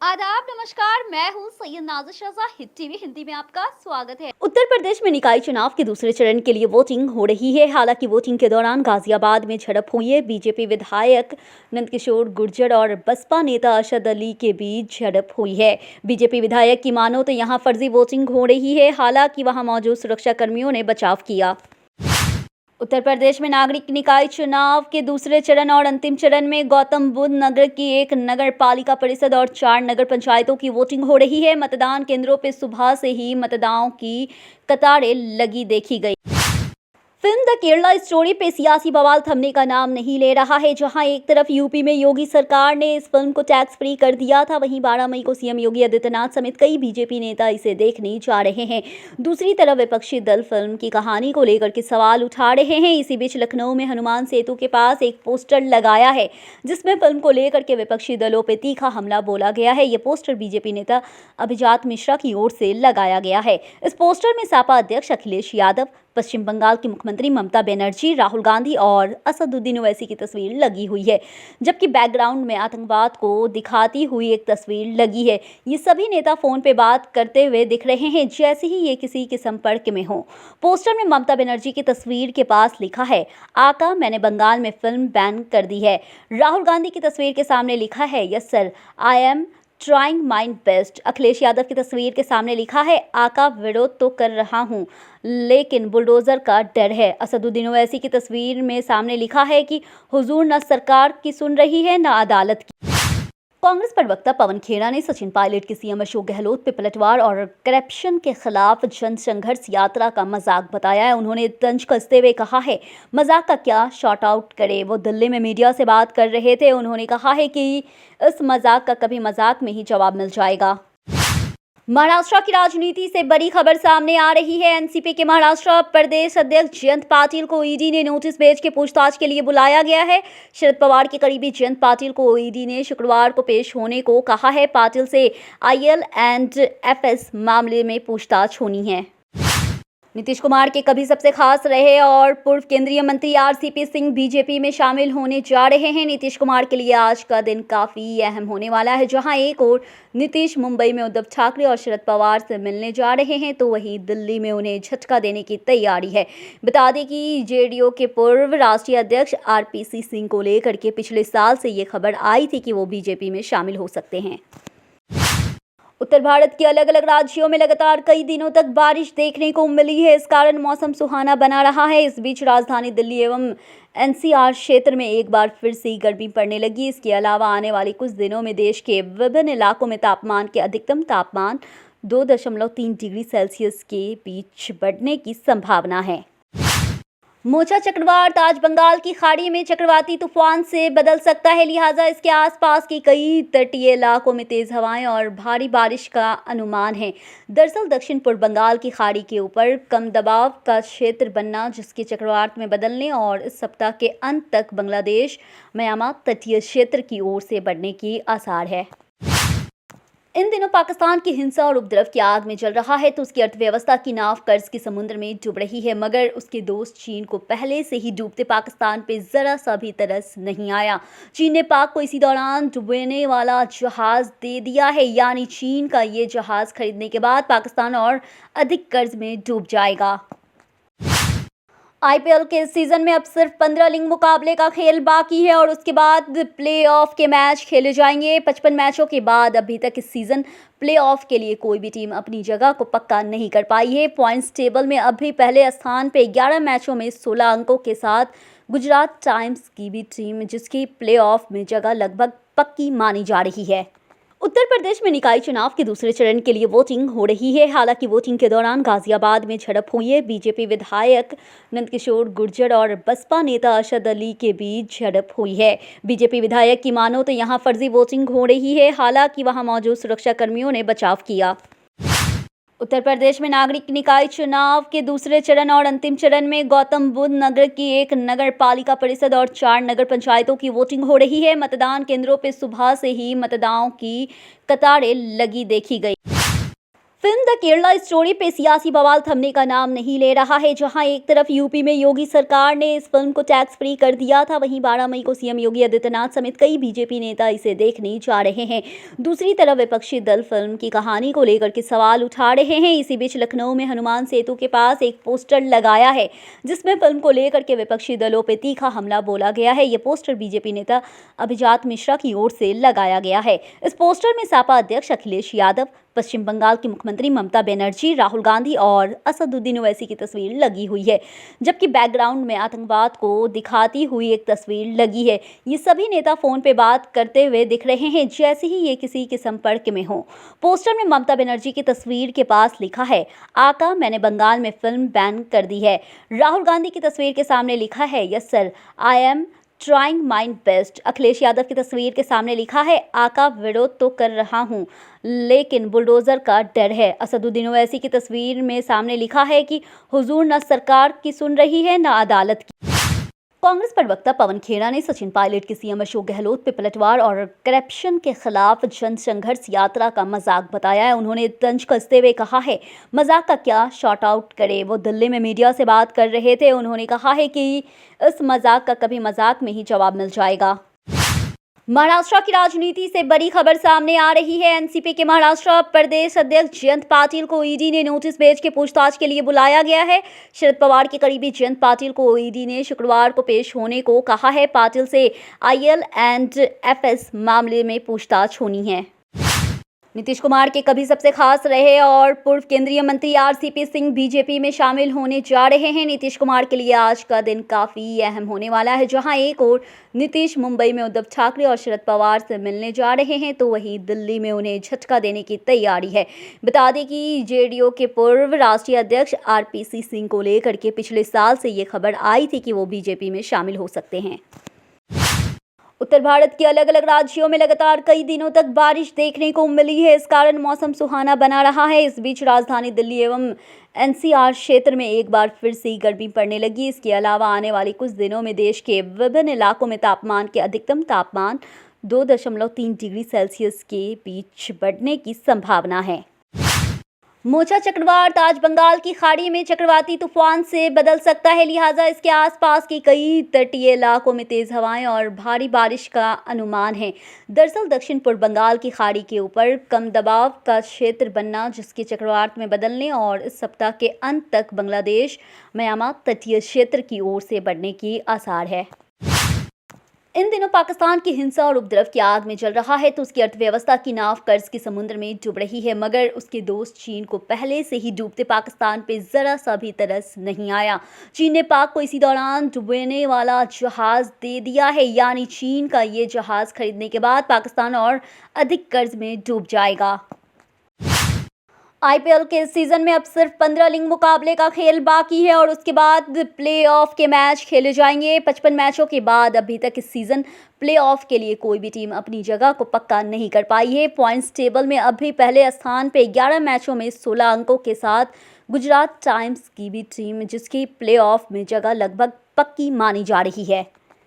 आदाब नमस्कार। मैं हूँ सैयद नाज़िर शहज़ा। हिट टीवी हिंदी में आपका स्वागत है। उत्तर प्रदेश में निकाय चुनाव के दूसरे चरण के लिए वोटिंग हो रही है। हालांकि वोटिंग के दौरान गाजियाबाद में झड़प हुई है। बीजेपी विधायक नंदकिशोर गुर्जर और बसपा नेता अरशद अली के बीच झड़प हुई है। बीजेपी विधायक की मानो तो यहां फर्जी वोटिंग हो रही है। हालांकि वहां मौजूद सुरक्षा कर्मियों ने बचाव किया। उत्तर प्रदेश में नागरिक निकाय चुनाव के दूसरे चरण और अंतिम चरण में गौतम बुद्ध नगर की एक नगर पालिका परिषद और 4 नगर पंचायतों की वोटिंग हो रही है। मतदान केंद्रों पर सुबह से ही मतदाताओं की कतारें लगी देखी गई। फिल्म द केरला स्टोरी पे सियासी बवाल थमने का नाम नहीं ले रहा है। जहां एक तरफ यूपी में योगी सरकार ने इस फिल्म को टैक्स फ्री कर दिया था, वहीं 12 मई को सीएम योगी आदित्यनाथ समेत कई बीजेपी नेता इसे देखने जा रहे हैं। दूसरी तरफ विपक्षी दल फिल्म की कहानी को लेकर के सवाल उठा रहे हैं। इसी बीच लखनऊ में हनुमान सेतु के पास एक पोस्टर लगाया है जिसमें फिल्म को लेकर के विपक्षी दलों पर तीखा हमला बोला गया है। ये पोस्टर बीजेपी नेता अभिजात मिश्रा की ओर से लगाया गया है। इस पोस्टर में सपा अध्यक्ष अखिलेश यादव, पश्चिम बंगाल की मुख्यमंत्री ममता बनर्जी, राहुल गांधी और असदुद्दीन ओवैसी की तस्वीर लगी हुई है, जबकि बैकग्राउंड में आतंकवाद को दिखाती हुई एक तस्वीर लगी है। ये सभी नेता फोन पे बात करते हुए दिख रहे हैं जैसे ही ये किसी के संपर्क में हो। पोस्टर में ममता बनर्जी की तस्वीर के पास लिखा है, आका मैंने बंगाल में फिल्म बैन कर दी है। राहुल गांधी की तस्वीर के सामने लिखा है, yes sir I am trying my best. Akhilesh Yadav की तस्वीर के सामने लिखा है, आका विरोध तो कर रहा हूं लेकिन बुलडोजर का डर है। असदुद्दीन ओवैसी की तस्वीर में सामने लिखा है कि हुजूर न सरकार की सुन रही है न अदालत की। कांग्रेस प्रवक्ता पवन खेड़ा ने सचिन पायलट के सीएम अशोक गहलोत पे पलटवार और करप्शन के खिलाफ जन संघर्ष यात्रा का मजाक बताया है। उन्होंने तंज कसते हुए कहा है, मजाक का क्या शॉर्ट आउट करे। वो दिल्ली में मीडिया से बात कर रहे थे। उन्होंने कहा है कि इस मजाक का कभी मजाक में ही जवाब मिल जाएगा। महाराष्ट्र की राजनीति से बड़ी खबर सामने आ रही है। एनसीपी के महाराष्ट्र प्रदेश अध्यक्ष जयंत पाटिल को ईडी ने नोटिस भेज के पूछताछ के लिए बुलाया गया है। शरद पवार के करीबी जयंत पाटिल को ईडी ने शुक्रवार को पेश होने को कहा है। पाटिल से आईएल एंड एफएस मामले में पूछताछ होनी है। नीतीश कुमार के कभी सबसे खास रहे और पूर्व केंद्रीय मंत्री आरसीपी सिंह बीजेपी में शामिल होने जा रहे हैं। नीतीश कुमार के लिए आज का दिन काफी अहम होने वाला है। जहां एक और नीतीश मुंबई में उद्धव ठाकरे और शरद पवार से मिलने जा रहे हैं, तो वहीं दिल्ली में उन्हें झटका देने की तैयारी है। बता दें कि जेडीयू के पूर्व राष्ट्रीय अध्यक्ष आरपीसी सिंह को लेकर के पिछले साल से ये खबर आई थी कि वो बीजेपी में शामिल हो सकते हैं। उत्तर भारत के अलग अलग राज्यों में लगातार कई दिनों तक बारिश देखने को मिली है। इस कारण मौसम सुहाना बना रहा है। इस बीच राजधानी दिल्ली एवं एनसीआर क्षेत्र में एक बार फिर से गर्मी पड़ने लगी। इसके अलावा आने वाले कुछ दिनों में देश के विभिन्न इलाकों में तापमान के अधिकतम तापमान 2.3 डिग्री सेल्सियस के बीच बढ़ने की संभावना है। मोचा चक्रवात आज बंगाल की खाड़ी में चक्रवाती तूफान से बदल सकता है, लिहाजा इसके आसपास के कई तटीय इलाकों में तेज हवाएं और भारी बारिश का अनुमान है। दरअसल दक्षिण पूर्व बंगाल की खाड़ी के ऊपर कम दबाव का क्षेत्र बनना, जिसके चक्रवात में बदलने और इस सप्ताह के अंत तक बांग्लादेश म्यांमार तटीय क्षेत्र की ओर से बढ़ने की आसार है। इन दिनों पाकिस्तान की हिंसा और उपद्रव की आग में जल रहा है, तो उसकी अर्थव्यवस्था की नाव कर्ज के समुद्र में डूब रही है। मगर उसके दोस्त चीन को पहले से ही डूबते पाकिस्तान पे जरा सा भी तरस नहीं आया। चीन ने पाक को इसी दौरान डूबने वाला जहाज दे दिया है, यानी चीन का ये जहाज खरीदने के बाद पाकिस्तान और अधिक कर्ज में डूब जाएगा। आईपीएल के सीजन में अब सिर्फ 15 लीग मुकाबले का खेल बाकी है और उसके बाद प्लेऑफ के मैच खेले जाएंगे। 55 मैचों के बाद अभी तक इस सीजन प्लेऑफ के लिए कोई भी टीम अपनी जगह को पक्का नहीं कर पाई है। पॉइंट्स टेबल में अभी पहले स्थान पे 11 मैचों में 16 अंकों के साथ गुजरात टाइम्स की भी टीम, जिसकी प्लेऑफ में जगह लगभग पक्की मानी जा रही है। उत्तर प्रदेश में निकाय चुनाव के दूसरे चरण के लिए वोटिंग हो रही है। हालांकि वोटिंग के दौरान गाजियाबाद में झड़प हुई है। बीजेपी विधायक नंदकिशोर गुर्जर और बसपा नेता अरशद अली के बीच झड़प हुई है। बीजेपी विधायक की मानो तो यहां फर्जी वोटिंग हो रही है। हालांकि वहां मौजूद सुरक्षा कर्मियों ने बचाव किया। उत्तर प्रदेश में नागरिक निकाय चुनाव के दूसरे चरण और अंतिम चरण में गौतम बुद्ध नगर की एक नगर पालिका परिषद और 4 नगर पंचायतों की वोटिंग हो रही है। मतदान केंद्रों पर सुबह से ही मतदाताओं की कतारें लगी देखी गई। फिल्म द केरला स्टोरी पे सियासी बवाल थमने का नाम नहीं ले रहा है। जहां एक तरफ यूपी में योगी सरकार ने इस फिल्म को टैक्स फ्री कर दिया था, वहीं 12 मई को सीएम योगी आदित्यनाथ समेत कई बीजेपी नेता इसे देखने जा रहे हैं। दूसरी तरफ विपक्षी दल फिल्म की कहानी को लेकर के सवाल उठा रहे हैं। इसी बीच लखनऊ में हनुमान सेतु के पास एक पोस्टर लगाया है जिसमें फिल्म को लेकर के विपक्षी दलों पर तीखा हमला बोला गया है। ये पोस्टर बीजेपी नेता अभिजात मिश्रा की ओर से लगाया गया है। इस पोस्टर में सपा अध्यक्ष अखिलेश यादव, पश्चिम बंगाल की मुख्यमंत्री ममता बनर्जी, राहुल गांधी और असदुद्दीन ओवैसी की तस्वीर लगी हुई है, जबकि बैकग्राउंड में आतंकवाद को दिखाती हुई एक तस्वीर लगी है। ये सभी नेता फोन पे बात करते हुए दिख रहे हैं जैसे ही ये किसी के संपर्क में हो। पोस्टर में ममता बनर्जी की तस्वीर के पास लिखा है, आका मैंने बंगाल में फिल्म बैन कर दी है। राहुल गांधी की तस्वीर के सामने लिखा है, yes sir I am trying my best. Akhilesh Yadav की तस्वीर के सामने लिखा है, आका विरोध तो कर रहा हूं लेकिन बुलडोजर का डर है। असदुद्दीन ओवैसी की तस्वीर में सामने लिखा है कि हुजूर न सरकार की सुन रही है न अदालत की। कांग्रेस प्रवक्ता पवन खेड़ा ने सचिन पायलट के सीएम अशोक गहलोत पे पलटवार और करप्शन के खिलाफ जन संघर्ष यात्रा का मजाक बताया है। उन्होंने तंज कसते हुए कहा है, मजाक का क्या शॉर्ट आउट करे। वो दिल्ली में मीडिया से बात कर रहे थे। उन्होंने कहा है कि इस मजाक का कभी मजाक में ही जवाब मिल जाएगा। महाराष्ट्र की राजनीति से बड़ी खबर सामने आ रही है। एनसीपी के महाराष्ट्र प्रदेश अध्यक्ष जयंत पाटिल को ईडी ने नोटिस भेज के पूछताछ के लिए बुलाया गया है। शरद पवार के करीबी जयंत पाटिल को ईडी ने शुक्रवार को पेश होने को कहा है। पाटिल से आईएल एंड एफएस मामले में पूछताछ होनी है। नीतीश कुमार के कभी सबसे खास रहे और पूर्व केंद्रीय मंत्री आरसीपी सिंह बीजेपी में शामिल होने जा रहे हैं। नीतीश कुमार के लिए आज का दिन काफी अहम होने वाला है। जहां एक और नीतीश मुंबई में उद्धव ठाकरे और शरद पवार से मिलने जा रहे हैं, तो वहीं दिल्ली में उन्हें झटका देने की तैयारी है। बता दें कि जेडीयू के पूर्व राष्ट्रीय अध्यक्ष आरपीसी सिंह को लेकर के पिछले साल से ये खबर आई थी कि वो बीजेपी में शामिल हो सकते हैं। उत्तर भारत के अलग अलग राज्यों में लगातार कई दिनों तक बारिश देखने को मिली है। इस कारण मौसम सुहाना बना रहा है। इस बीच राजधानी दिल्ली एवं एनसीआर क्षेत्र में एक बार फिर से गर्मी पड़ने लगी। इसके अलावा आने वाले कुछ दिनों में देश के विभिन्न इलाकों में तापमान के अधिकतम तापमान 2.3 डिग्री सेल्सियस के बीच बढ़ने की संभावना है। मोचा चक्रवात आज बंगाल की खाड़ी में चक्रवाती तूफान से बदल सकता है, लिहाजा इसके आसपास के कई तटीय इलाकों में तेज हवाएं और भारी बारिश का अनुमान है। दरअसल दक्षिण पूर्व बंगाल की खाड़ी के ऊपर कम दबाव का क्षेत्र बनना, जिसके चक्रवात में बदलने और इस सप्ताह के अंत तक बांग्लादेश म्यांमार तटीय क्षेत्र की ओर से बढ़ने की आसार है। इन दिनों पाकिस्तान की हिंसा और उपद्रव की आग में जल रहा है, तो उसकी अर्थव्यवस्था की नाव कर्ज के समुद्र में डूब रही है। मगर उसके दोस्त चीन को पहले से ही डूबते पाकिस्तान पे जरा सा भी तरस नहीं आया। चीन ने पाक को इसी दौरान डूबने वाला जहाज दे दिया है, यानी चीन का ये जहाज खरीदने के बाद पाकिस्तान और अधिक कर्ज में डूब जाएगा। आईपीएल के सीजन में अब सिर्फ 15 लीग मुकाबले का खेल बाकी है और उसके बाद प्लेऑफ के मैच खेले जाएंगे। 55 मैचों के बाद अभी तक इस सीजन प्लेऑफ के लिए कोई भी टीम अपनी जगह को पक्का नहीं कर पाई है। पॉइंट्स टेबल में अभी पहले स्थान पे 11 मैचों में 16 अंकों के साथ गुजरात टाइम्स की भी टीम, जिसकी प्लेऑफ में जगह लगभग पक्की मानी जा रही है।